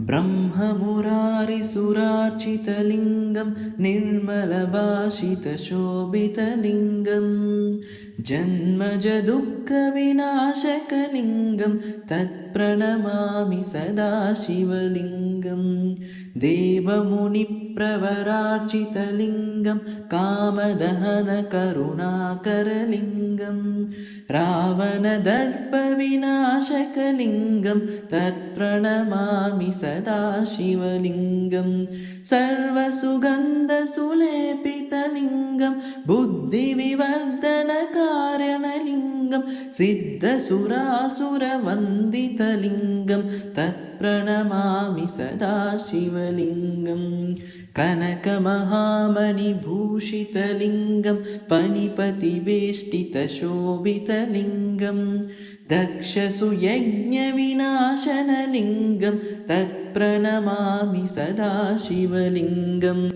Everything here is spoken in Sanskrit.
ब्रह्ममुरारिसुरार्चितलिङ्गं निर्मलभाषितशोभितलिङ्गं जन्मजदुःखविनाशकलिङ्गं तत्प्रणमामि सदा शिवलिङ्गं देवमुनिप्रवरार्चितलिङ्गं कामदहनकरुणाकरलिङ्गं रावणदर्पविनाशकलिङ्गं तत्प्रणमामि सदा शिवलिङ्गं सर्वसुगन्धसुलेपितलिङ्गं बुद्धिविवर्धनकारणलिङ्गं सिद्धसुरासुरवन्दितलिङ्गं तत्प्रणमामि सदा शिवलिङ्गं कनकमहामणिभूषितलिङ्गं पणिपतिवेष्टितशोभितलिङ्गं दक्षसुयज्ञविनाशनलिङ्गं तत्प्रणमामि सदा शिवलिङ्गम्।